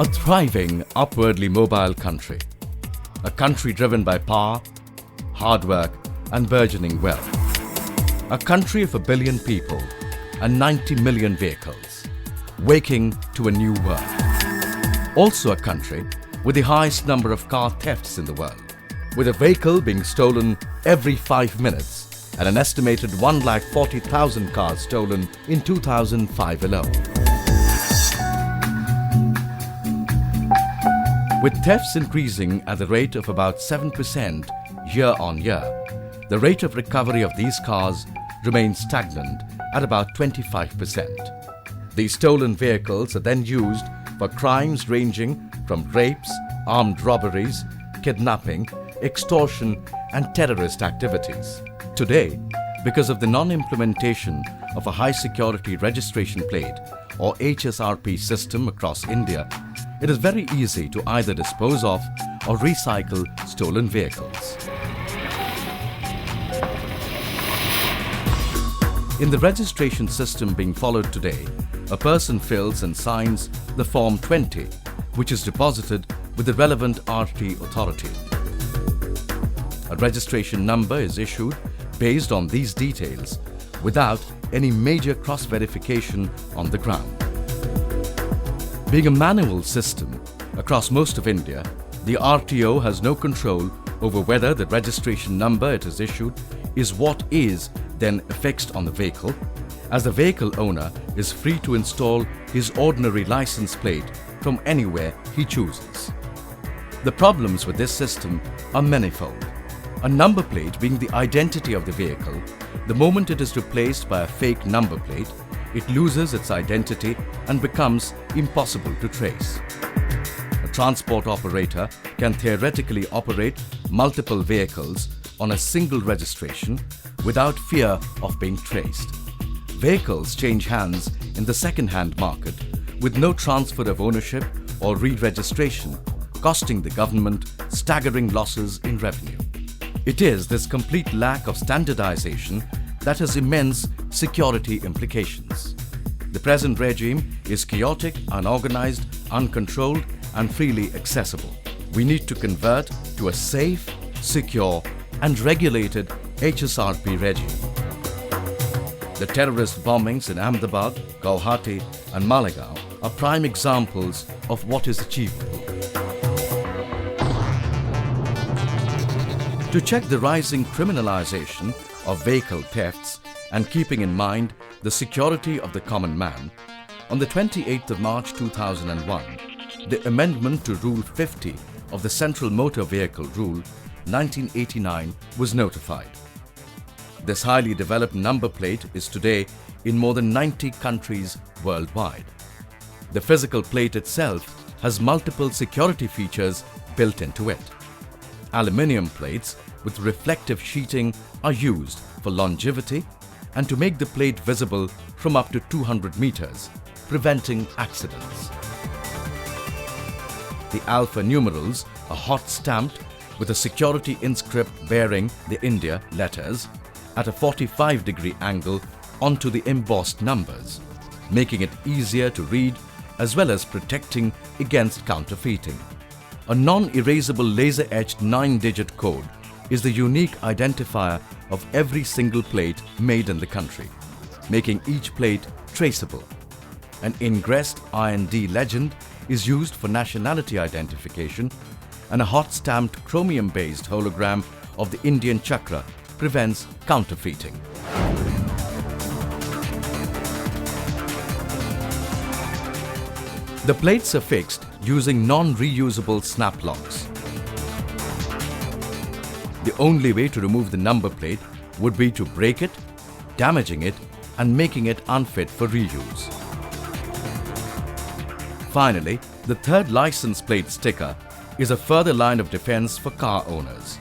A thriving, upwardly mobile country. A country driven by power, hard work and burgeoning wealth. A country of 1 billion people and 90 million vehicles, waking to a new world. Also a country with the highest number of car thefts in the world, with a vehicle being stolen every 5 minutes and an estimated 140,000 cars stolen in 2005 alone. With thefts increasing at the rate of about 7% year on year, the rate of recovery of these cars remains stagnant at about 25%. These stolen vehicles are then used for crimes ranging from rapes, armed robberies, kidnapping, extortion and terrorist activities. Today, because of the non-implementation of a high-security registration plate or HSRP system across India, it is very easy to either dispose of or recycle stolen vehicles. In the registration system being followed today, a person fills and signs the Form 20, which is deposited with the relevant RT authority. A registration number is issued based on these details without any major cross-verification on the ground. Being a manual system across most of India, the RTO has no control over whether the registration number it is issued is what is then affixed on the vehicle, as the vehicle owner is free to install his ordinary license plate from anywhere he chooses. The problems with this system are manifold. A number plate being the identity of the vehicle, the moment it is replaced by a fake number plate, it loses its identity and becomes impossible to trace. A transport operator can theoretically operate multiple vehicles on a single registration without fear of being traced. Vehicles change hands in the second-hand market with no transfer of ownership or re-registration, costing the government staggering losses in revenue. It is this complete lack of standardization that has immense security implications. The present regime is chaotic, unorganized, uncontrolled and freely accessible. We need to convert to a safe, secure and regulated HSRP regime. The terrorist bombings in Ahmedabad, Guwahati and Malegaon are prime examples of what is achievable. To check the rising criminalization of vehicle thefts and keeping in mind the security of the common man, on the 28th of March 2001, the amendment to Rule 50 of the Central Motor Vehicle Rule 1989 was notified. This highly developed number plate is today in more than 90 countries worldwide. The physical plate itself has multiple security features built into it. Aluminium plates with reflective sheeting are used for longevity and to make the plate visible from up to 200 meters, preventing accidents. The alpha numerals are hot stamped with a security inscript bearing the India letters at a 45-degree angle onto the embossed numbers, making it easier to read as well as protecting against counterfeiting. A non-erasable laser-etched 9-digit code is the unique identifier of every single plate made in the country, making each plate traceable. An ingressed IND legend is used for nationality identification, and a hot-stamped chromium-based hologram of the Indian chakra prevents counterfeiting. The plates are fixed using non-reusable snap locks. The only way to remove the number plate would be to break it, damaging it and making it unfit for reuse. Finally, the third license plate sticker is a further line of defense for car owners.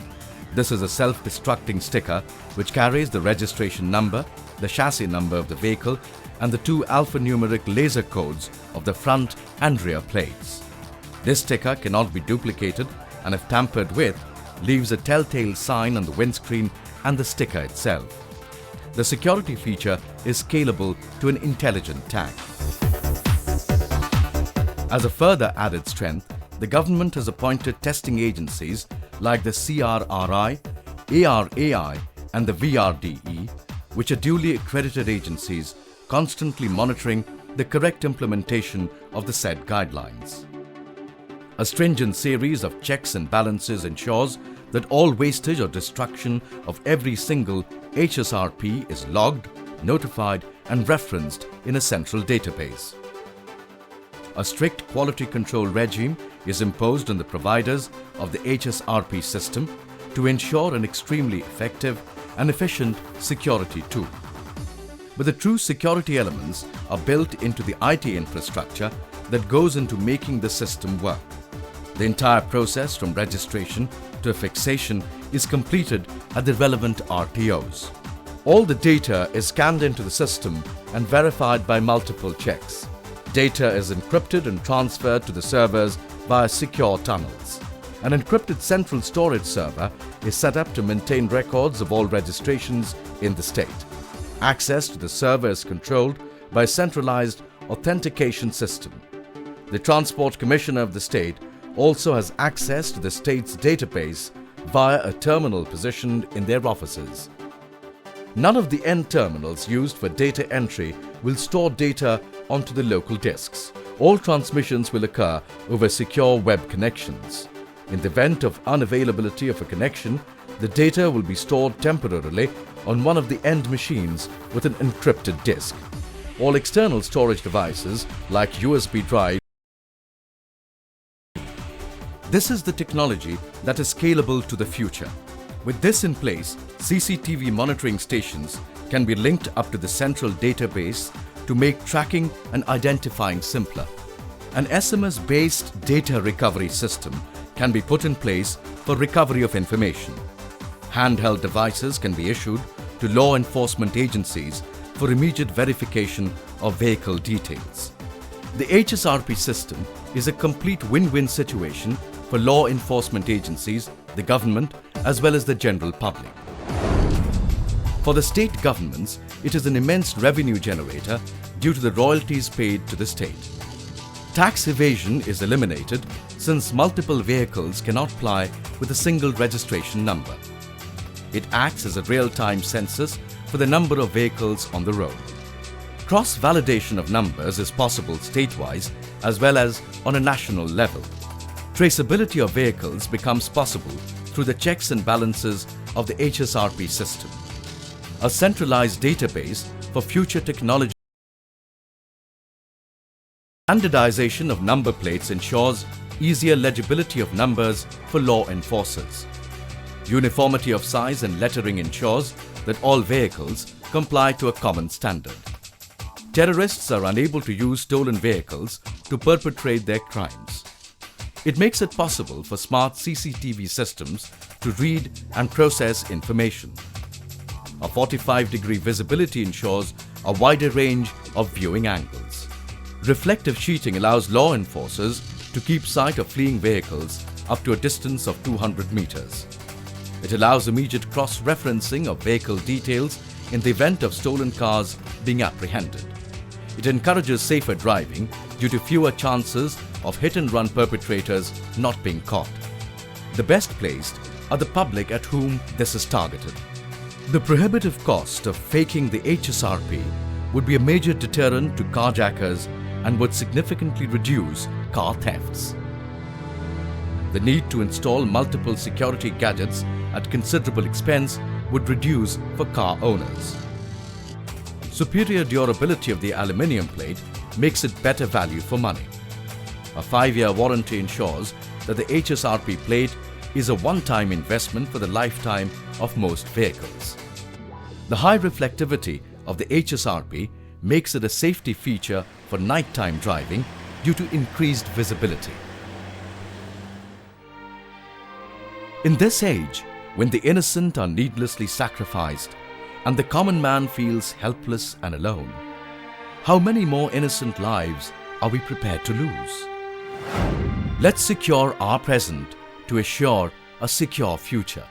This is a self-destructing sticker which carries the registration number, the chassis number of the vehicle and the two alphanumeric laser codes of the front and rear plates. This sticker cannot be duplicated and if tampered with, leaves a telltale sign on the windscreen and the sticker itself. The security feature is scalable to an intelligent tag. As a further added strength, the government has appointed testing agencies like the CRRI, ARAI and the VRDE, which are duly accredited agencies constantly monitoring the correct implementation of the said guidelines. A stringent series of checks and balances ensures that all wastage or destruction of every single HSRP is logged, notified and referenced in a central database. A strict quality control regime is imposed on the providers of the HSRP system to ensure an extremely effective and efficient security tool. But the true security elements are built into the IT infrastructure that goes into making the system work. The entire process from registration to fixation is completed at the relevant RTOs. All the data is scanned into the system and verified by multiple checks. Data is encrypted and transferred to the servers via secure tunnels. An encrypted central storage server is set up to maintain records of all registrations in the state. Access to the server is controlled by a centralized authentication system. The Transport Commissioner of the state also has access to the state's database via a terminal positioned in their offices. None of the end terminals used for data entry will store data onto the local disks. All transmissions will occur over secure web connections. In the event of unavailability of a connection, the data will be stored temporarily on one of the end machines with an encrypted disk. All external storage devices like USB drive. This is the technology that is scalable to the future. With this in place, CCTV monitoring stations can be linked up to the central database to make tracking and identifying simpler. An SMS-based data recovery system can be put in place for recovery of information. Handheld devices can be issued to law enforcement agencies for immediate verification of vehicle details. The HSRP system is a complete win-win situation for law enforcement agencies, the government, as well as the general public. For the state governments, it is an immense revenue generator due to the royalties paid to the state. Tax evasion is eliminated since multiple vehicles cannot ply with a single registration number. It acts as a real-time census for the number of vehicles on the road. Cross-validation of numbers is possible statewide as well as on a national level. Traceability of vehicles becomes possible through the checks and balances of the HSRP system. A centralized database for future technology. Standardization of number plates ensures easier legibility of numbers for law enforcers. Uniformity of size and lettering ensures that all vehicles comply to a common standard. Terrorists are unable to use stolen vehicles to perpetrate their crimes. It makes it possible for smart CCTV systems to read and process information. A 45-degree visibility ensures a wider range of viewing angles. Reflective sheeting allows law enforcers to keep sight of fleeing vehicles up to a distance of 200 meters. It allows immediate cross-referencing of vehicle details in the event of stolen cars being apprehended. It encourages safer driving due to fewer chances of hit-and-run perpetrators not being caught. The best placed are the public at whom this is targeted. The prohibitive cost of faking the HSRP would be a major deterrent to carjackers and would significantly reduce car thefts. The need to install multiple security gadgets at considerable expense would reduce for car owners. Superior durability of the aluminium plate makes it better value for money. A 5-year warranty ensures that the HSRP plate is a one-time investment for the lifetime of most vehicles. The high reflectivity of the HSRP makes it a safety feature for nighttime driving due to increased visibility. In this age, when the innocent are needlessly sacrificed and the common man feels helpless and alone, how many more innocent lives are we prepared to lose? Let's secure our present to assure a secure future.